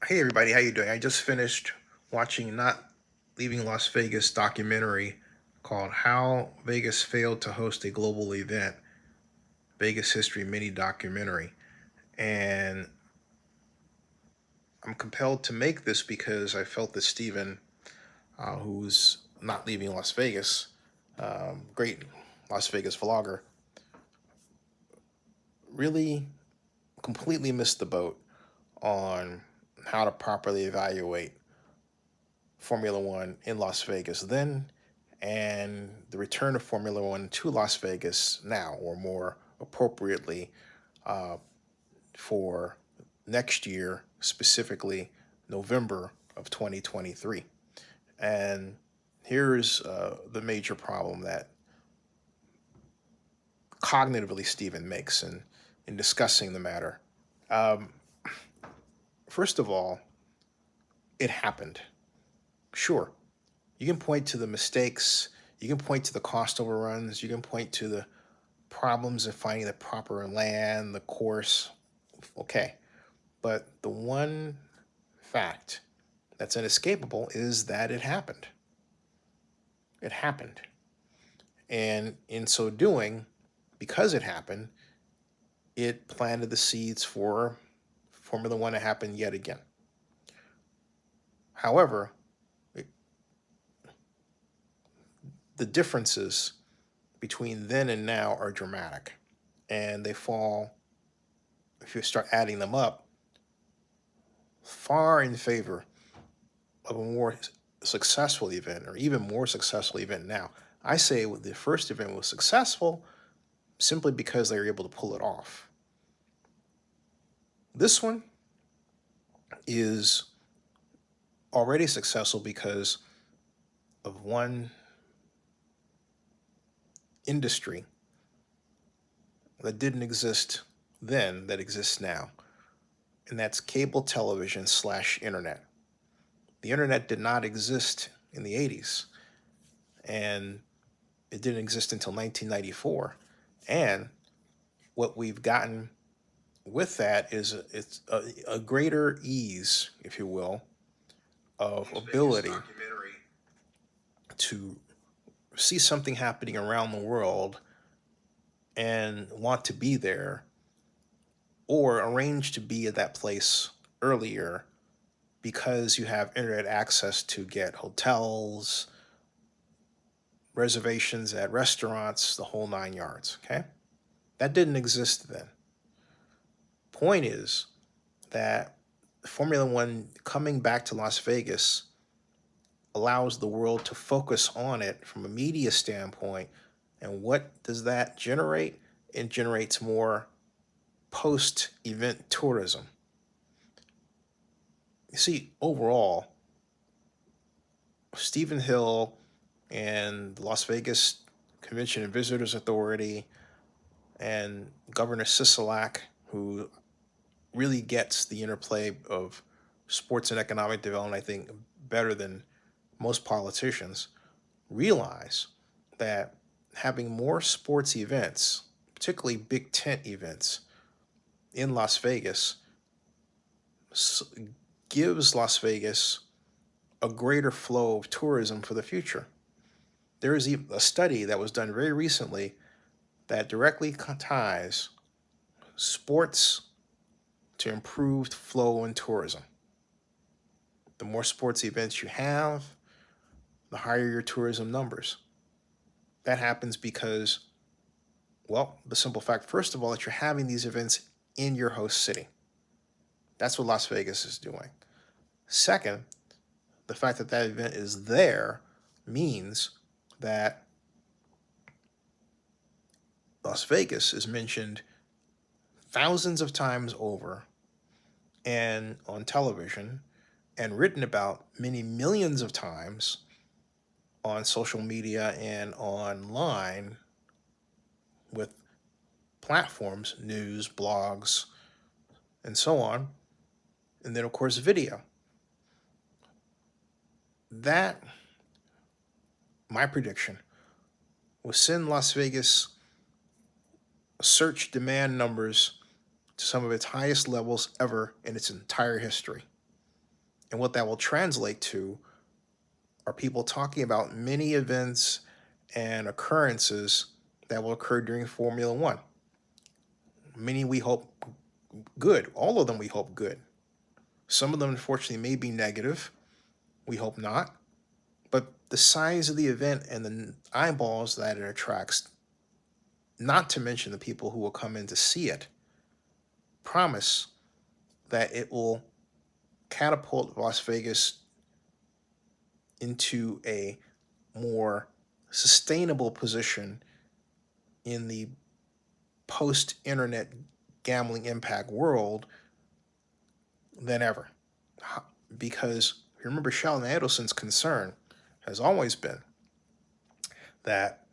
Hey everybody, how you doing? I just finished watching Not Leaving Las Vegas documentary called How Vegas Failed to Host a Global Event, Vegas History mini documentary. And I'm compelled to make this because I felt that Steven, who's not leaving Las Vegas, great Las Vegas vlogger, really completely missed the boat on how to properly evaluate Formula One in Las Vegas then and the return of Formula One to Las Vegas now, or more appropriately, uh, for next year, specifically November of 2023. And here's the major problem that cognitively Stephen makes in discussing the matter. Um, First of all, it happened. Sure, you can point to the mistakes, you can point to the cost overruns, you can point to the problems in finding the proper land, the course. Okay. But the one fact that's inescapable is that it happened. It happened. And in so doing, because it happened, it planted the seeds for Formula One to happen yet again. However, it, the differences between then and now are dramatic. And they fall, if you start adding them up, far in favor of a more successful event or even more successful event now. I say the first event was successful simply because they were able to pull it off. This one is already successful because of one industry that didn't exist then that exists now, and that's cable television slash internet. The internet did not exist in the 80s, and it didn't exist until 1994. And what we've gotten with that is it's a greater ease, if you will, of ability to see something happening around the world and want to be there or arrange to be at that place earlier because you have internet access to get hotels, reservations at restaurants, the whole 9 yards. Okay. That didn't exist then. Point is that Formula One coming back to Las Vegas allows the world to focus on it from a media standpoint. And what does that generate? It generates more post event tourism. You see, overall, Stephen Hill and the Las Vegas Convention and Visitors Authority and Governor Sisolak, who really gets the interplay of sports and economic development, I think, better than most politicians, realize that having more sports events, particularly big tent events in Las Vegas, gives Las Vegas a greater flow of tourism for the future. There is a study that was done very recently that directly ties sports to improved flow in tourism. The more sports events you have, the higher your tourism numbers. That happens because, well, the simple fact, first of all, that you're having these events in your host city. That's what Las Vegas is doing. Second, the fact that that event is there means that Las Vegas is mentioned thousands of times over and on television and written about many millions of times on social media and online with platforms, news, blogs, and so on. And then, of course, video. That, my prediction, will send Las Vegas search demand numbers to some of its highest levels ever in its entire history. And what that will translate to are people talking about many events and occurrences that will occur during Formula One. Many we hope good, all of them we hope good. Some of them, unfortunately, may be negative. We hope not. But the size of the event and the eyeballs that it attracts, not to mention the people who will come in to see it, promise that it will catapult Las Vegas into a more sustainable position in the post internet gambling impact world than ever. Because remember, Sheldon Adelson's concern has always been that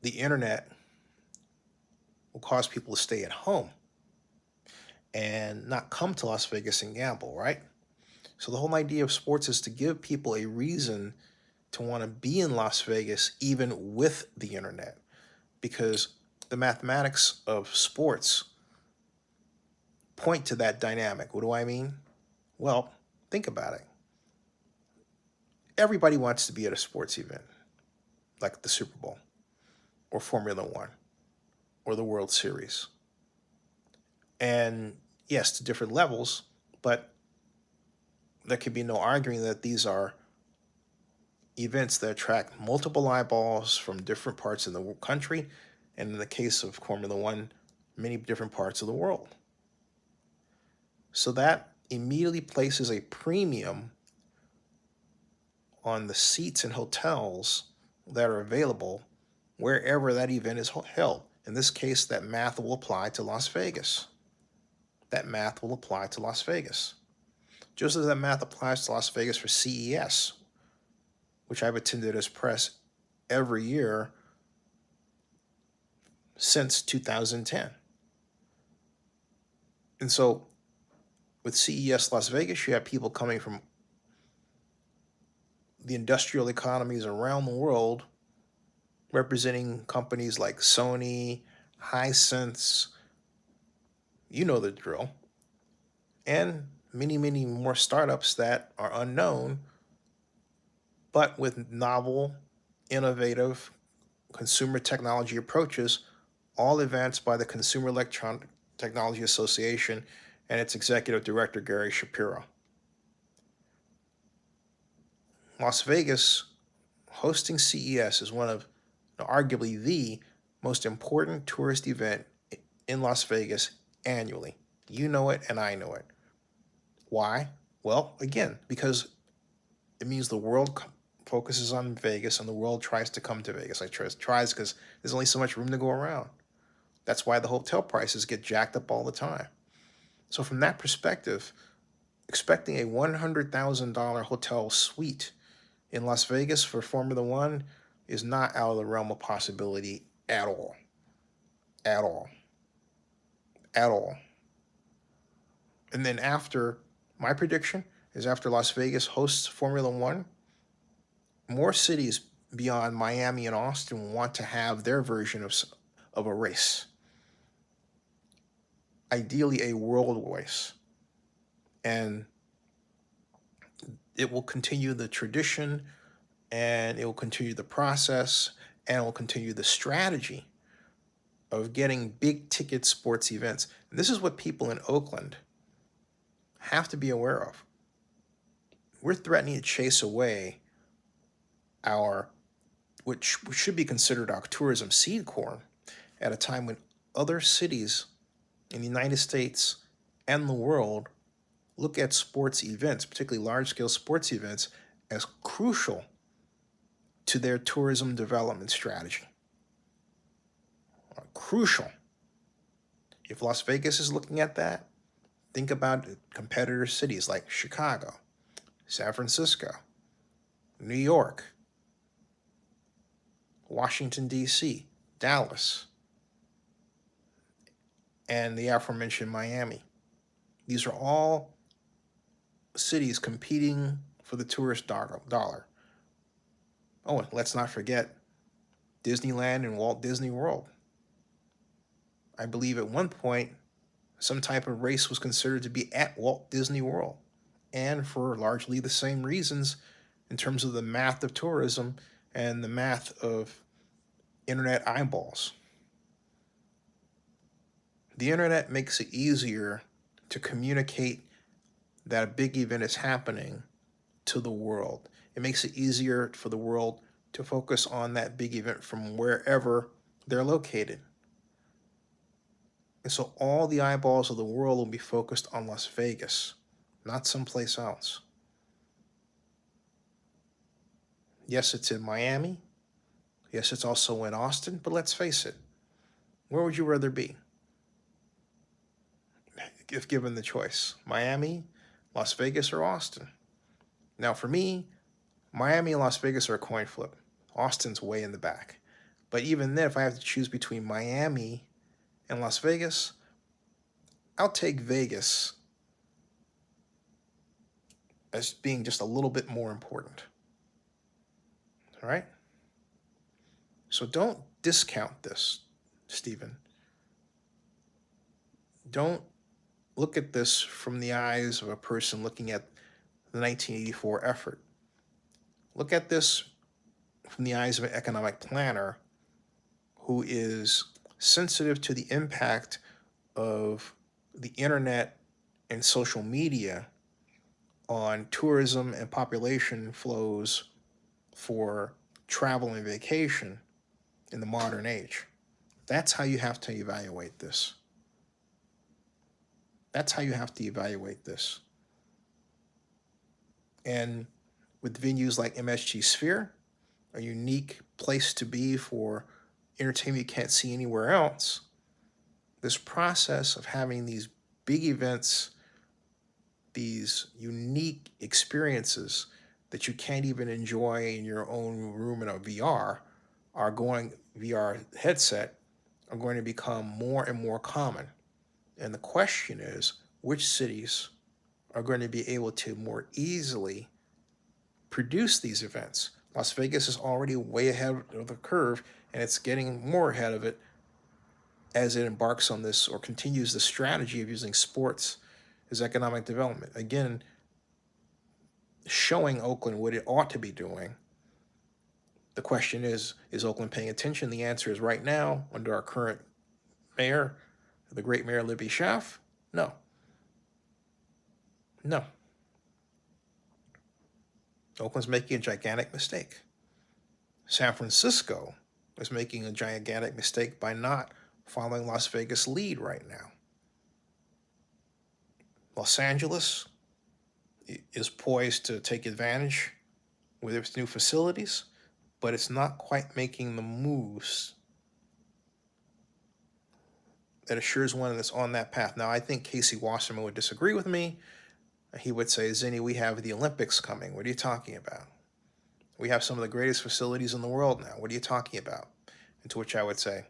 the internet will cause people to stay at home and not come to Las Vegas and gamble, right? So the whole idea of sports is to give people a reason to want to be in Las Vegas even with the internet, because the mathematics of sports point to that dynamic. What do I mean? Well, think about it. Everybody wants to be at a sports event like the Super Bowl or Formula One or the World Series. And yes, to different levels, but there could be no arguing that these are events that attract multiple eyeballs from different parts of the country, and in the case of Formula One, many different parts of the world. So that immediately places a premium on the seats and hotels that are available wherever that event is held. In this case, that math will apply to Las Vegas. That math will apply to Las Vegas. Just as that math applies to Las Vegas for CES, which I've attended as press every year since 2010. And so with CES Las Vegas, you have people coming from the industrial economies around the world representing companies like Sony, Hisense, you know the drill, and many, many more startups that are unknown, but with novel, innovative consumer technology approaches, all advanced by the Consumer Electronic Technology Association and its executive director, Gary Shapiro. Las Vegas hosting CES is one of, arguably, the most important tourist event in Las Vegas annually. You know it, and I know it. Why? Well, again, because it means the world focuses on Vegas and the world tries to come to Vegas. I tries because there's only so much room to go around. That's why the hotel prices get jacked up all the time. So from that perspective, expecting a $100,000 hotel suite in Las Vegas for Formula One is not out of the realm of possibility at all. At all. At all. And then after, my prediction is after Las Vegas hosts Formula One, more cities beyond Miami and Austin want to have their version of a race. Ideally, a world race. And it will continue the tradition, and it will continue the process, and it will continue the strategy of getting big ticket sports events. And this is what people in Oakland have to be aware of. We're threatening to chase away our, which should be considered our tourism seed corn, at a time when other cities in the United States and the world look at sports events, particularly large-scale sports events, as crucial to their tourism development strategy. Crucial. If Las Vegas is looking at that, think about competitor cities like Chicago, San Francisco, New York, Washington, D.C., Dallas, and the aforementioned Miami. These are all cities competing for the tourist dollar. Oh, and let's not forget Disneyland and Walt Disney World. I believe at one point, some type of race was considered to be at Walt Disney World. and for largely the same reasons in terms of the math of tourism and the math of internet eyeballs. The internet makes it easier to communicate that a big event is happening to the world. It makes it easier for the world to focus on that big event from wherever they're located. And so all the eyeballs of the world will be focused on Las Vegas, not someplace else. Yes, it's in Miami. Yes, it's also in Austin, but let's face it, where would you rather be if given the choice? Miami, Las Vegas, or Austin? Now, for me, Miami and Las Vegas are a coin flip. Austin's way in the back. But even then, if I have to choose between Miami and Las Vegas, I'll take Vegas as being just a little bit more important. All right? So don't discount this, Stephen. Don't look at this from the eyes of a person looking at the 1984 effort. Look at this from the eyes of an economic planner who is sensitive to the impact of the internet and social media on tourism and population flows for travel and vacation in the modern age. That's how you have to evaluate this. That's how you have to evaluate this. And with venues like MSG Sphere, a unique place to be for entertainment you can't see anywhere else, this process of having these big events, these unique experiences that you can't even enjoy in your own room in a VR headset, are going to become more and more common. And the question is, which cities are going to be able to more easily produce these events? Las Vegas is already way ahead of the curve, and it's getting more ahead of it as it embarks on this or continues the strategy of using sports as economic development. Again, showing Oakland what it ought to be doing. The question is Oakland paying attention? The answer is right now, under our current mayor, the great Mayor Libby Schaaf, no. No. Oakland's making a gigantic mistake. San Francisco is making a gigantic mistake by not following Las Vegas' lead right now. Los Angeles is poised to take advantage with its new facilities, but it's not quite making the moves that assures one that's on that path. Now, I think Casey Wasserman would disagree with me. He would say, Zinni, we have the Olympics coming. What are you talking about? We have some of the greatest facilities in the world now. What are you talking about? And to which I would say,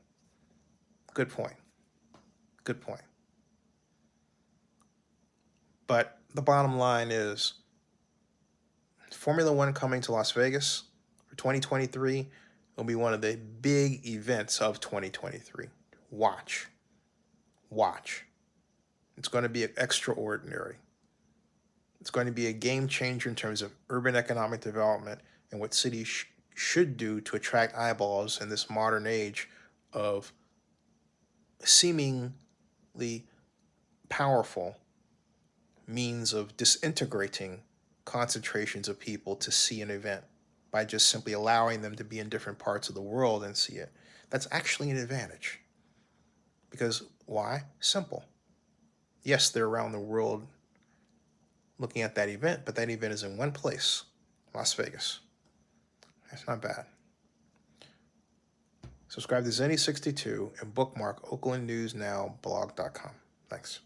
good point. Good point. But the bottom line is Formula One coming to Las Vegas for 2023 will be one of the big events of 2023. Watch. It's going to be extraordinary. It's going to be a game changer in terms of urban economic development and what cities should do to attract eyeballs in this modern age of seemingly powerful means of disintegrating concentrations of people to see an event by just simply allowing them to be in different parts of the world and see it. That's actually an advantage. Because why? Simple. Yes, they're around the world looking at that event, but that event is in one place, Las Vegas. That's not bad. Subscribe to Zenny62 and bookmark oaklandnewsnowblog.com. Thanks.